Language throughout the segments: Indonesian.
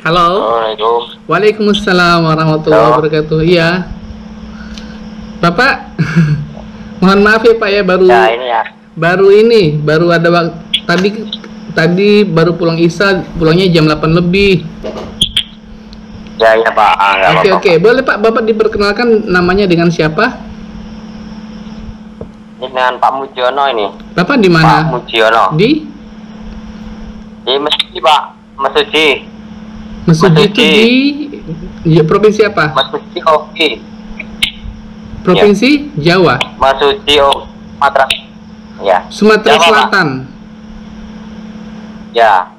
Halo. Assalamualaikum. Waalaikumsalam warahmatullahi Halo. wabarakatuh. Iya. Bapak, mohon maaf ya Pak ya, Ya ini ya. baru ada tadi baru pulang Isya, pulangnya jam 8 lebih. Ya ya Pak. Nggak Oke apa-apa. oke, boleh Pak, Bapak diperkenalkan namanya dengan siapa? Ini dengan Pak Mujiono ini. Bapak di Pak mana? Mujiono. Di Di Mesuji Pak. Mesuji. Mesuji itu di provinsi apa? Mesuji Oki. Provinsi Jawa, Mesuji Sumatera. Ya. Sumatera Jawa, Pak. Selatan. Ya.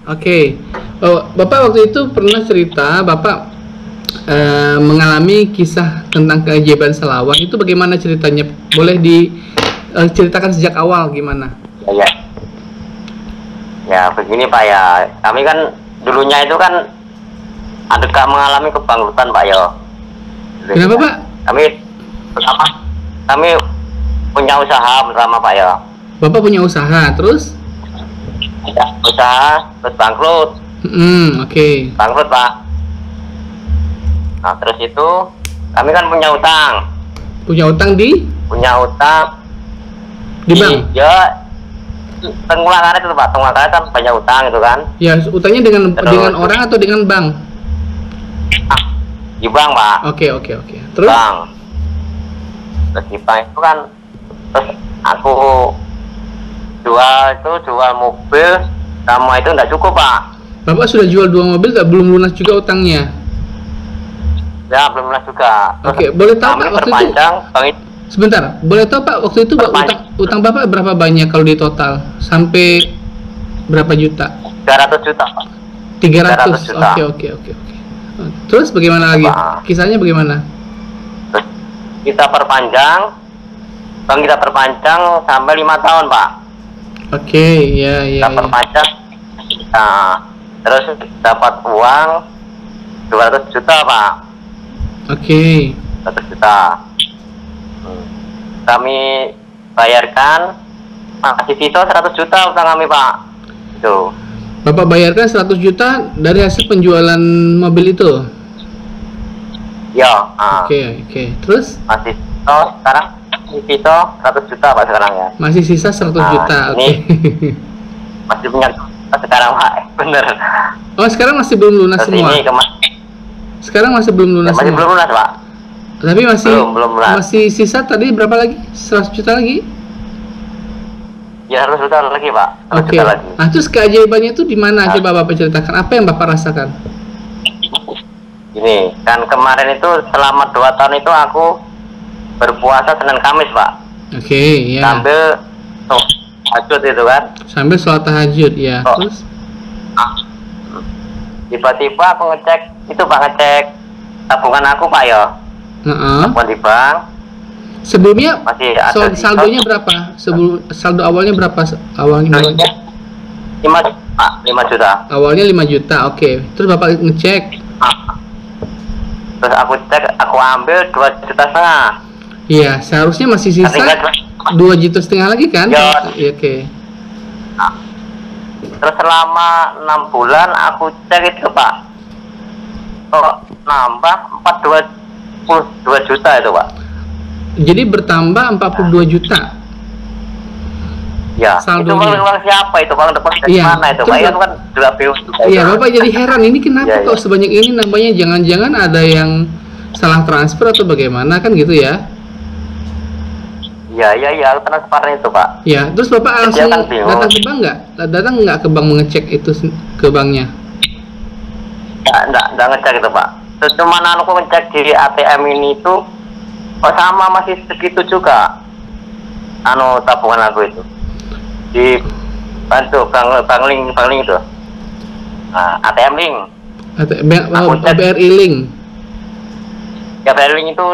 Oke. Oh, Bapak waktu itu pernah cerita Bapak mengalami kisah tentang keajaiban selawat. Itu bagaimana ceritanya? Boleh diceritakan sejak awal gimana? Ya. Ya begini Pak ya. Kami kan dulunya itu kan ada mengalami kebangkrutan Pak ya. Kenapa Pak? Kami punya usaha bersama Pak ya. Bapak punya usaha, terus? Ya, usaha terus bangkrut. Oke. Bangkrut Pak. Nah terus itu kami kan punya utang. Punya utang di bank? Ya tengulakan itu Pak. Tengulakan kan banyak utang itu kan. Ya, utangnya dengan orang atau dengan bank? Di bank Pak. Oke. Terus? Bank. Terus di bank itu kan terus aku jual mobil sama itu nggak cukup Pak. Bapak sudah jual 2 mobil, belum lunas juga utangnya? Ya belum lunas juga. Oke, boleh tahu Kami Pak waktu itu? perpanjang bank itu Sebentar, boleh tahu Pak waktu itu utang Bapak berapa banyak kalau di total? Sampai berapa juta? 300 juta Pak. 300. 300 juta. Oke. Terus bagaimana lagi? Pak. Kisahnya bagaimana? Terus kita perpanjang sampai 5 tahun Pak. Oke, ya. Kita perpanjang. Nah, terus dapat uang 200 juta Pak. Oke. 200 juta. Kami bayarkan masih sisa 100 juta utang kami Pak. Itu. Bapak bayarkan 100 juta dari hasil penjualan mobil itu? Ya. Oke. Terus? Masih sisa 100 juta Pak sekarang ya. Masih sisa 100 juta. Oke. Masih punya sekarang Pak. Bener. Oh, sekarang masih belum lunas Terus semua? ini Sekarang masih belum lunas masih semua? belum lunas Pak. Tapi belum lunas. masih sisa tadi berapa lagi? 100 juta lagi? Ya 100 juta lagi Pak. 100 Oke. juta lagi. Nah, terus keajaibannya itu di mana? Coba Bapak ceritakan. Apa yang Bapak rasakan? Ini kan kemarin itu selama 2 tahun itu aku berpuasa Senin Kamis Pak. Oke, ya. Sambil tahajud itu kan. Sambil sholat tahajud, ya. Oh. Terus? Tiba-tiba aku ngecek tabungan aku Pak ya. Tabungan di bank. Sebelumnya Masih ada saldonya berapa? Saldo awalnya berapa? Awalnya 5 juta Pak, 5 juta. Awalnya 5 juta, oke. Terus Bapak ngecek? Terus aku cek, aku ambil 2,5 juta. Iya, seharusnya masih sisa 2,5 juta lagi kan? Ya. Iya, oke. Terus selama 6 bulan aku cek itu Pak, kok nambah 42 juta itu Pak. Jadi bertambah 42 juta. Ya, Saldonya. itu uang siapa itu? Uang depan dari Iya, mana itu terus Pak? Itu kan juga bingung juga. Iya, Bapak jadi heran ini kenapa Iya, kok iya. sebanyak ini nambahnya? Jangan-jangan ada yang salah transfer atau bagaimana kan gitu ya? Iya, transparan itu Pak. Ya, terus Bapak langsung kan bingung. datang ke bank nggak? Datang nggak ke bank mengecek itu ke banknya? Enggak ngecek itu Pak. Terus cuman aku ngecek di ATM ini itu, kok sama masih segitu juga. Tabungan aku itu. Di bantu bank link itu. Nah, ATM link. Aku cek. BRI Link. Ya BRI link itu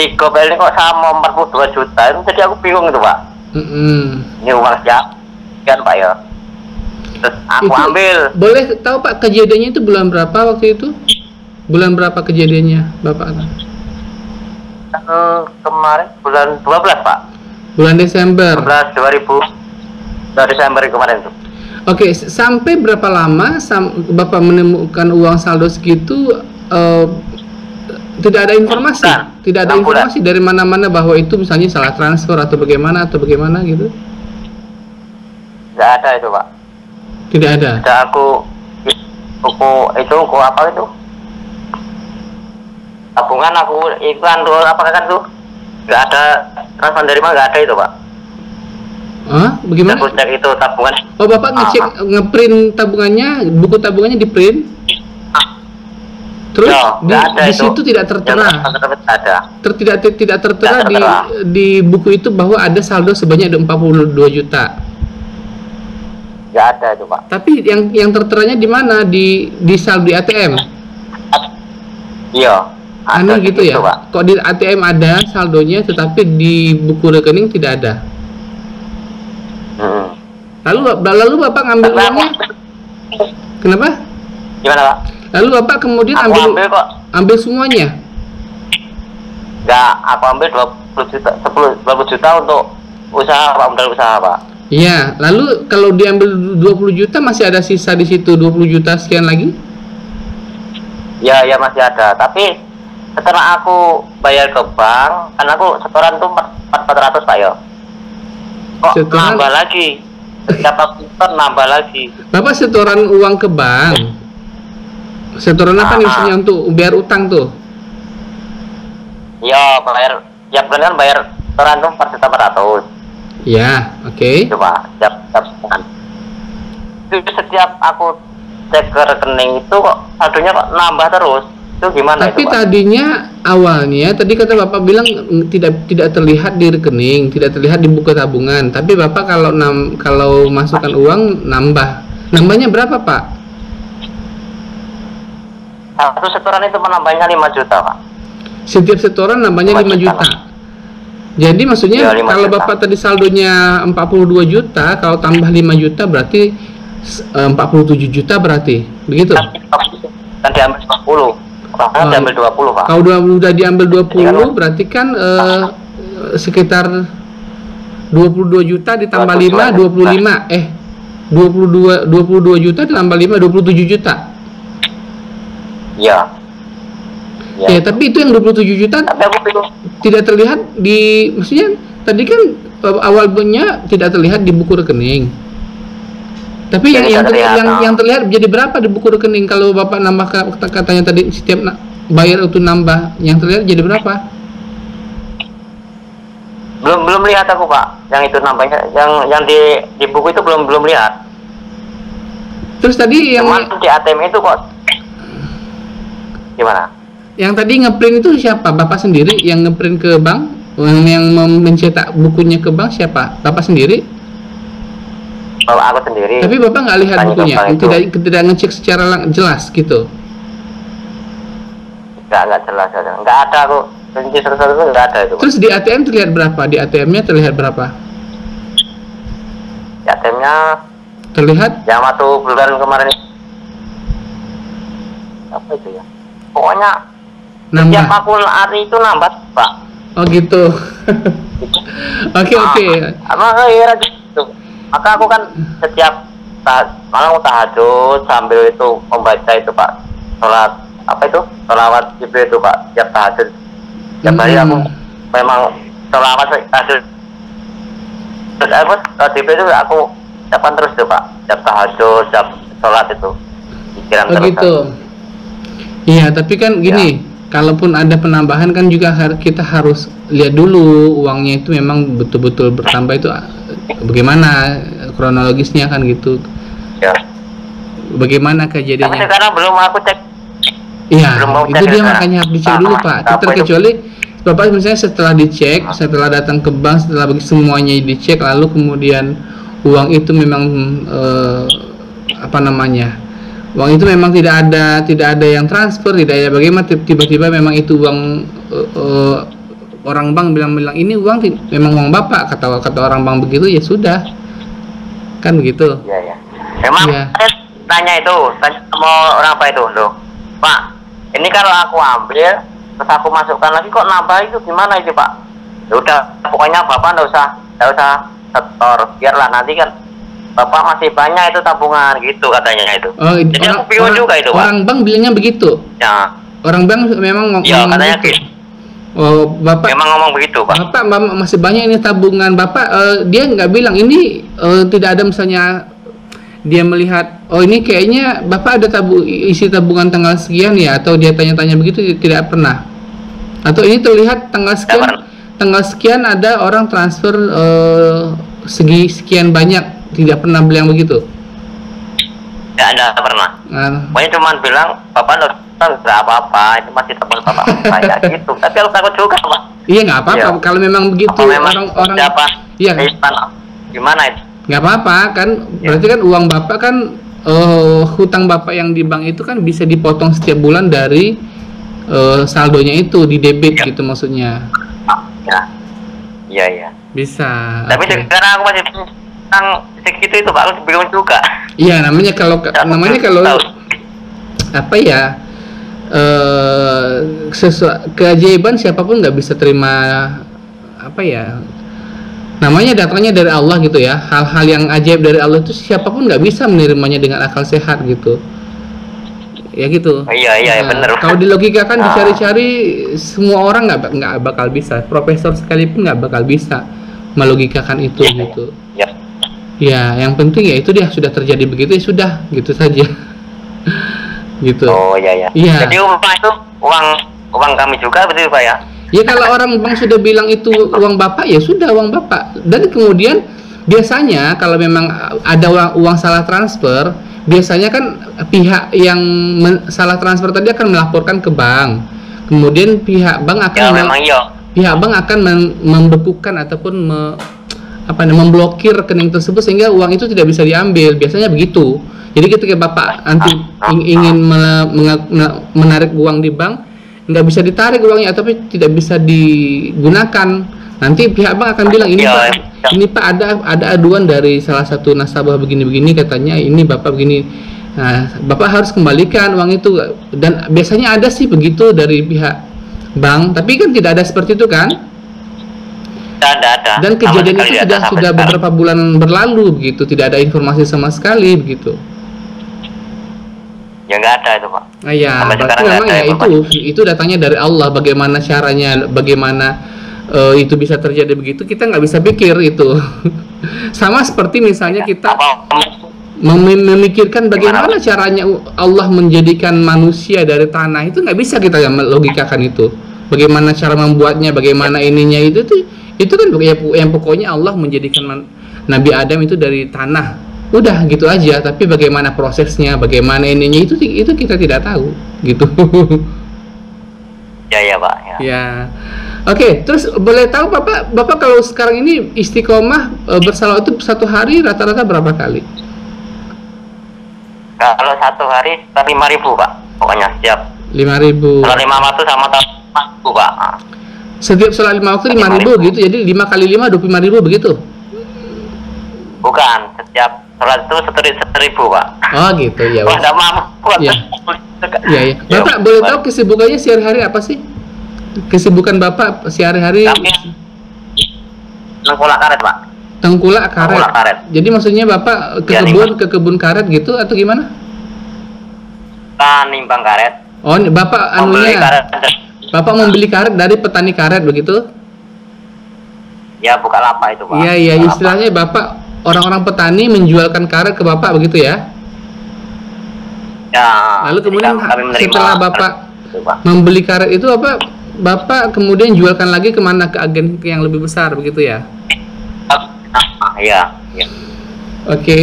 di BRI link kok sama 42 juta. Itu jadi aku bingung itu Pak. Ini uang siapa? Kan Pak ya. Terus aku ambil. Boleh tahu Pak kejadiannya itu bulan berapa waktu itu? Bulan berapa kejadiannya Bapak? Kemarin bulan 12 Pak. Bulan Desember. 12 Desember kemarin tuh. Oke, sampai berapa lama Bapak menemukan uang saldo segitu? Tidak ada informasi, Bukan. tidak ada 6 bulan. informasi dari mana-mana bahwa itu misalnya salah transfer atau bagaimana gitu? Nggak ada itu Pak. Tidak ada. Ada aku apa itu? Tabungan aku iklan tuh apa kan tuh? Nggak ada transfer dari mana, nggak ada itu Pak. Hah? Bagaimana? Aku cek itu tabungan. Oh, Bapak ngecek ngeprint tabungannya, buku tabungannya di print? Terus Ya, nggak ada di itu. situ tidak tertera, Ada. tidak tertera Nggak tertera. di buku itu bahwa ada saldo sebanyak 42 juta. Nggak ada itu Pak. Tapi yang terteranya di mana? Di saldo di ATM. Iya. Aneh gitu ya. Pak. Kok di ATM ada saldonya, tetapi di buku rekening tidak ada. Hmm. Lalu Bapak ngambil Tapi uangnya? Kenapa? Gimana Pak? Lalu Bapak kemudian Aku ambil kok. ambil semuanya? Nggak, aku ambil 20 juta untuk usaha Pak, modal usaha Pak. Iya. Lalu kalau diambil 20 juta masih ada sisa di situ 20 juta sekian lagi? Ya masih ada. Tapi setelah aku bayar ke bank, kan aku setoran tuh 400 Pak ya. Kok Setoran? nambah lagi? Setiap aku setor nambah lagi. Bapak setoran uang ke bank. Setoran apa nih misalnya untuk biar utang tuh? Ya bayar, tiap bulan kan bayar setoran tuh 4.400.000. Ya, oke. Coba tiap bulan. Itu setiap aku cek ke rekening itu kok saldonya kok nambah terus. Itu gimana Tapi itu Pak? tadinya awalnya tadi kata Bapak bilang tidak terlihat di rekening, tidak terlihat di buku tabungan. Tapi Bapak kalau masukkan uang nambahnya berapa Pak? Satu setoran itu menambahnya 5 juta Pak. Setiap setoran nambahnya 5 juta. Jadi maksudnya Ya, 5 kalau juta. Bapak tadi saldonya 42 juta, kalau tambah 5 juta berarti 47 juta berarti. Begitu? Kan diambil 20. Kan diambil 20 Pak. Kalau udah diambil 20 berarti kan sekitar 22 juta ditambah 5 25 22 juta ditambah 5 27 juta. Iya. Ya, tapi itu yang 27 juta Tapi aku bingung. tidak terlihat maksudnya tadi kan awalnya tidak terlihat di buku rekening. Tapi yang terlihat jadi berapa di buku rekening kalau Bapak nambah katanya tadi setiap bayar itu nambah, yang terlihat jadi berapa? Belum lihat aku Pak. Yang itu nambahnya yang di buku itu belum lihat. Terus tadi Cuman di ATM itu kok gimana? yang tadi ngeprint itu siapa? Bapak sendiri yang ngeprint ke bank? Yang mencetak bukunya ke bank siapa? Bapak sendiri? Kalau aku sendiri. Tapi Bapak nggak lihat tanya ke bukunya? bank itu. Tidak ngecek secara jelas gitu? Nggak jelas. Nggak ada aku. Kunci satu-satu itu nggak ada itu Pak. Terus di ATM terlihat berapa? Di ATM-nya terlihat berapa? Di ATM-nya Terlihat? yang waktu bulan kemarin apa itu ya? Pokoknya Nambah? tiap aku hari itu nambah Pak. Oh gitu. Oke. Apa ya gitu. Maka aku kan setiap malam tahajud sambil itu membaca itu Pak. Sholat apa itu? Sholawat Jibril itu Pak. Tiap tahajud. Tiap hari aku memang sholawat tahajud. Terus aku Jibril itu aku ucapan terus itu Pak. Tiap tahajud, tiap sholat itu. Pikiran Oh terus. gitu. Iya, tapi kan gini, kalaupun ada penambahan kan juga kita harus lihat dulu uangnya itu memang betul-betul bertambah itu bagaimana kronologisnya kan gitu. Ya. Bagaimana Tapi kejadiannya? sekarang belum aku cek. Iya, belum mau itu cek dia sekarang. makanya harus dicek dulu Pak. Apa itu? Terkecuali Bapak misalnya setelah dicek, setelah datang ke bank, setelah semuanya dicek, lalu kemudian uang itu memang uang itu memang tidak ada yang transfer, tidak ada bagaimana tiba-tiba memang itu uang orang bank bilang ini uang memang uang Bapak, kata orang bank begitu ya sudah. Kan begitu. Iya. Memang Iya. saya tanya sama orang apa itu loh. Pak, ini kalau aku ambil terus aku masukkan lagi kok nambah itu gimana itu Pak? Ya udah, pokoknya Bapak nggak usah setor, biarlah nanti kan Bapak masih banyak itu tabungan gitu katanya itu. Oh, Jadi aku bingung juga itu, Pak. orang bank bilangnya begitu. Ya. Orang bank memang Ya, ngomong katanya begitu. gitu. Oh, Bapak Memang ngomong begitu, Pak. Bapak masih banyak ini tabungan Bapak, dia nggak bilang ini, tidak ada misalnya dia melihat, oh ini kayaknya Bapak ada isi tabungan tanggal sekian ya, atau dia tanya-tanya begitu, tidak pernah. Atau ini terlihat tanggal sekian ada orang transfer sekian banyak, tidak pernah bilang begitu. Tidak ada pernah. Pokoknya cuma bilang Bapak nggak apa-apa, itu masih tabungan Bapak saya gitu. Tapi aku takut juga, Pak. Iya, nggak apa-apa. Iya. Kalau memang begitu orang-orang, iya, gimana itu? nggak apa-apa kan. Berarti kan uang Bapak kan, hutang Bapak yang di bank itu kan bisa dipotong setiap bulan dari saldonya itu, di debit gitu maksudnya. Iya. Bisa. Tapi sekarang aku masih tentang segitu itu, Pak. Aku bingung juga. Iya, namanya kalau apa ya, keajaiban siapapun nggak bisa terima, apa ya, namanya datangnya dari Allah gitu ya. Hal-hal yang ajaib dari Allah itu siapapun nggak bisa menerimanya dengan akal sehat gitu ya gitu. Iya, benar. Kalau dilogikakan, dicari-cari, semua orang nggak bakal bisa, profesor sekalipun nggak bakal bisa melogikakan itu gitu. Ya, yang penting ya itu dia sudah terjadi begitu, ya sudah gitu saja. Gitu. Oh iya. Jadi uang itu uang kami juga betul, Pak ya? Ya, kalau orang bank sudah bilang itu uang Bapak, ya sudah uang Bapak. Dan kemudian biasanya kalau memang ada uang salah transfer, biasanya kan pihak yang salah transfer tadi akan melaporkan ke bank. Kemudian pihak bank akan membekukan ataupun memblokir rekening tersebut sehingga uang itu tidak bisa diambil. Biasanya begitu. Jadi ketika Bapak nanti ingin menarik uang di bank, nggak bisa ditarik uangnya, tapi tidak bisa digunakan. Nanti pihak bank akan bilang, ini Pak ada aduan dari salah satu nasabah begini-begini, katanya ini Bapak begini. Nah, Bapak harus kembalikan uang itu. Dan biasanya ada sih begitu dari pihak bank, tapi kan tidak ada seperti itu kan? Ada. Dan kejadian itu sudah beberapa bulan berlalu begitu, tidak ada informasi sama sekali begitu. Ya nggak ada itu, Pak. Nah, ya, berarti memang ya itu datangnya dari Allah. Bagaimana caranya, bagaimana itu bisa terjadi begitu, kita nggak bisa pikir itu. Sama seperti misalnya kita memikirkan bagaimana caranya Allah menjadikan manusia dari tanah, itu nggak bisa kita logikakan itu. Bagaimana cara membuatnya, bagaimana ininya, itu kan yang pokoknya Allah menjadikan Nabi Adam itu dari tanah. Udah gitu aja, tapi bagaimana prosesnya, bagaimana ininya, itu kita tidak tahu gitu. Ya Pak ya. Oke, terus boleh tahu Bapak kalau sekarang ini istiqomah bersalawat itu satu hari rata-rata berapa kali? Kalau satu hari 5.000, Pak, pokoknya setiap 5.000. Kalau 5 waktu sama 5.000, Pak. Setiap sholat 5 waktu 5.000 gitu, jadi 5 kali 5 25.000 begitu? Bukan, setiap sholat itu 1.000, Pak. Oh gitu ya. Wah, nggak mampu. Iya. Bapak boleh tahu kesibukannya sehari-hari apa sih? Kesibukan Bapak sehari-hari? Tengkulak karet, Pak. Tengkulak karet. Jadi maksudnya Bapak ke kebun karet gitu atau gimana? Nimbang karet. Oh, Bapak Bapak membeli karet dari petani karet begitu? Ya, Bukalapak itu, Pak. Iya, istilahnya Bapak orang-orang petani menjualkan karet ke Bapak begitu ya? Ya. Lalu kemudian setelah Bapak membeli karet itu Bapak kemudian jualkan lagi kemana, ke agen yang lebih besar begitu ya? Iya. Oke.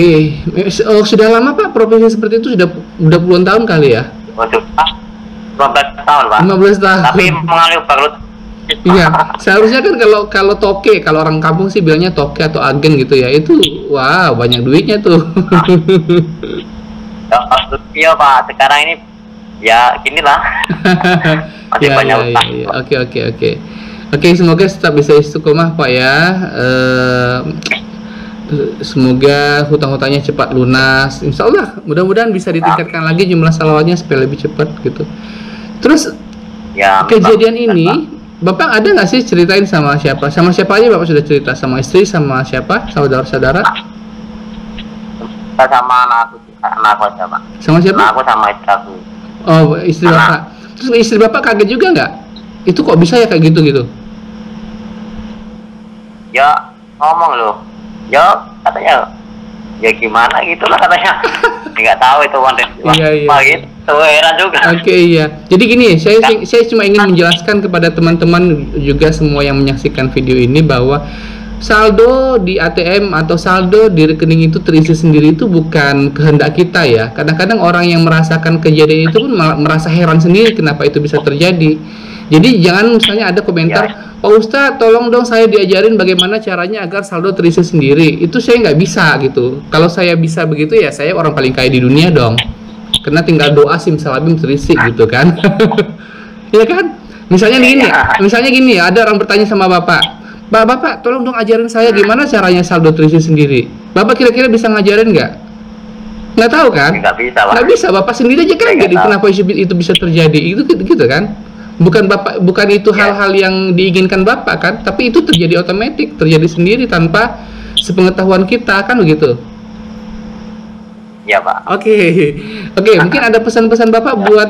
Sudah lama Pak profesi seperti itu, sudah puluhan tahun kali ya? 15 tahun, Pak. 15 tahun. Tapi mengalir baru. Iya, seharusnya kan kalau toke, kalau orang kampung sih bilangnya toke atau agen gitu ya. Itu wow, banyak duitnya tuh. Iya, Pak. Sekarang ini ya ginilah. Masih banyak utang. Oke, semoga tetap bisa istiqomah Pak ya. Semoga hutang-hutangnya cepat lunas. Insya Allah, mudah-mudahan bisa ditingkatkan lagi jumlah salawatnya supaya lebih cepat gitu. Terus ya, kejadian ini Bapak ada nggak sih ceritain sama siapa? Sama siapa aja Bapak sudah cerita? Sama istri, sama siapa? Saudara-saudara? tinggal sama anak aku aja Pak. Sama siapa? Anak aku sama istri aku. Oh, istri bapak. Terus istri bapak kaget juga nggak? Itu kok bisa ya kayak gitu? Ya ngomong loh, ya katanya ya gimana gitulah katanya. Nggak tahu itu konten Iya. gitu, heran juga. Oke, iya. Jadi gini, saya cuma ingin menjelaskan kepada teman-teman juga semua yang menyaksikan video ini bahwa saldo di ATM atau saldo di rekening itu terisi sendiri itu bukan kehendak kita ya. Kadang-kadang orang yang merasakan kejadian itu pun merasa heran sendiri kenapa itu bisa terjadi. Jadi jangan misalnya ada komentar, Pak Ustadz tolong dong saya diajarin bagaimana caranya agar saldo terisi sendiri. Itu saya nggak bisa gitu. Kalau saya bisa begitu ya saya orang paling kaya di dunia dong. Karena tinggal doa simsalabim terisi gitu kan. Iya kan? Misalnya gini, ada orang bertanya sama Bapak, Bapak tolong dong ajarin saya gimana caranya saldo terisi sendiri. Bapak kira-kira bisa ngajarin nggak? Nggak tahu kan? Nggak bisa Pak. Nggak bisa, Bapak sendiri aja kan jadi kenapa itu bisa terjadi gitu kan? Bukan itu hal-hal yang diinginkan Bapak kan, tapi itu terjadi otomatis, terjadi sendiri tanpa sepengetahuan kita kan begitu. Ya Pak. Oke, mungkin ada pesan-pesan Bapak buat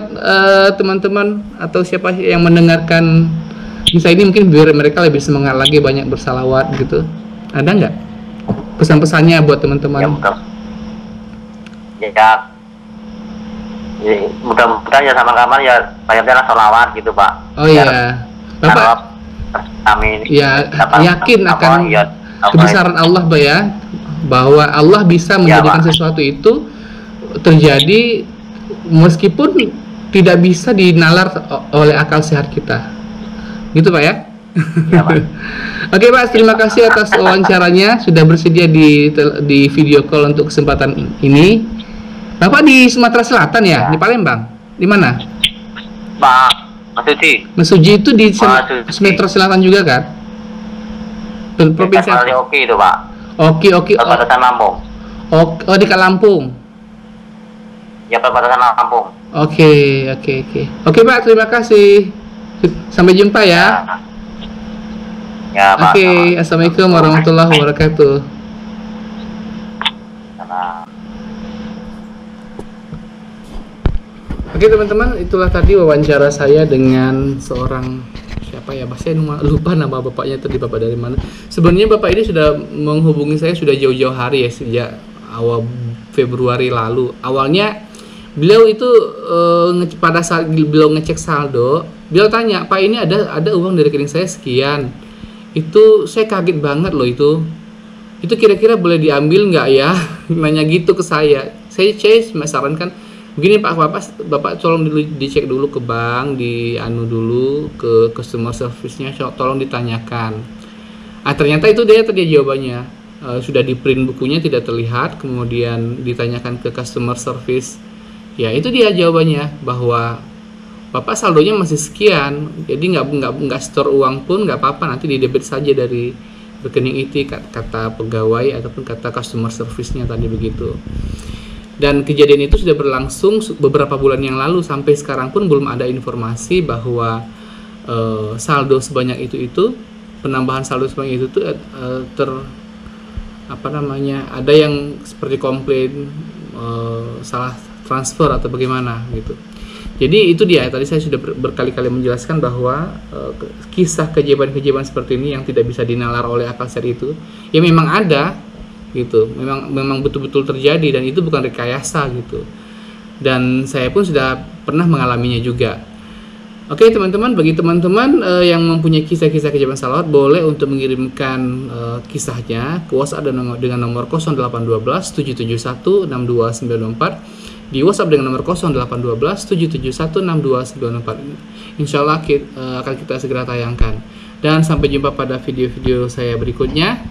teman-teman atau siapa yang mendengarkan kisah ini, mungkin biar mereka lebih semangat lagi banyak bersalawat gitu. Ada nggak pesan-pesannya buat teman-teman? Ya, mudah-mudahan ya sama kawan ya banyaknya sholawat gitu Pak. Oh iya, Bapak amin. Ya yakin akan kebesaran Allah Pak ya, bahwa Allah bisa menjadikan sesuatu itu terjadi meskipun tidak bisa dinalar oleh akal sehat kita, gitu Pak ya. Ya Pak. Oke Pak, terima kasih atas wawancaranya, sudah bersedia di video call untuk kesempatan ini. Bapak di Sumatera Selatan ya? Di Palembang? Di mana? Pak Mesuji itu di Sumatera Selatan juga kan? Provinsi apa? Oke itu Pak. Oke. Perbatasan Lampung. Oh di Kalampung. Ya perbatasan Lampung. Oke Pak, terima kasih. Sampai jumpa ya. Ya Pak. Oke, assalamualaikum warahmatullahi wabarakatuh. Oke teman-teman, itulah tadi wawancara saya dengan seorang siapa ya, saya lupa nama bapaknya tadi, bapak dari mana. Sebenarnya bapak ini sudah menghubungi saya sudah jauh-jauh hari ya, sejak awal Februari lalu. Awalnya beliau itu pada saat beliau ngecek saldo, beliau tanya, Pak ini ada uang dari rekening saya sekian. Itu saya kaget banget loh itu kira-kira boleh diambil nggak ya? Nanya gitu ke saya. Saya sarankan begini Pak, Bapak tolong dicek dulu ke bank, dulu ke customer service-nya, tolong ditanyakan. Ternyata itu dia tadi jawabannya. Sudah di print bukunya tidak terlihat, kemudian ditanyakan ke customer service. Ya itu dia jawabannya, bahwa Bapak saldonya masih sekian, jadi nggak store uang pun nggak apa-apa, nanti didebit saja dari rekening itu, kata pegawai ataupun kata customer service-nya tadi begitu. Dan kejadian itu sudah berlangsung beberapa bulan yang lalu, sampai sekarang pun belum ada informasi bahwa saldo sebanyak itu penambahan saldo sebanyak itu ada yang seperti komplain salah transfer atau bagaimana gitu. Jadi itu dia, tadi saya sudah berkali-kali menjelaskan bahwa kisah keajaiban-keajaiban seperti ini yang tidak bisa dinalar oleh akal sehat itu ya memang ada gitu, memang betul-betul terjadi, dan itu bukan rekayasa gitu, dan saya pun sudah pernah mengalaminya juga. Oke teman-teman, bagi teman-teman yang mempunyai kisah-kisah keajaiban salawat, boleh untuk mengirimkan kisahnya ke WhatsApp dengan nomor 0812 771 62994, di WhatsApp dengan nomor 0812 771 62994. Insya Allah akan kita segera tayangkan, dan sampai jumpa pada video-video saya berikutnya.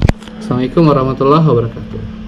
Assalamualaikum warahmatullahi wabarakatuh.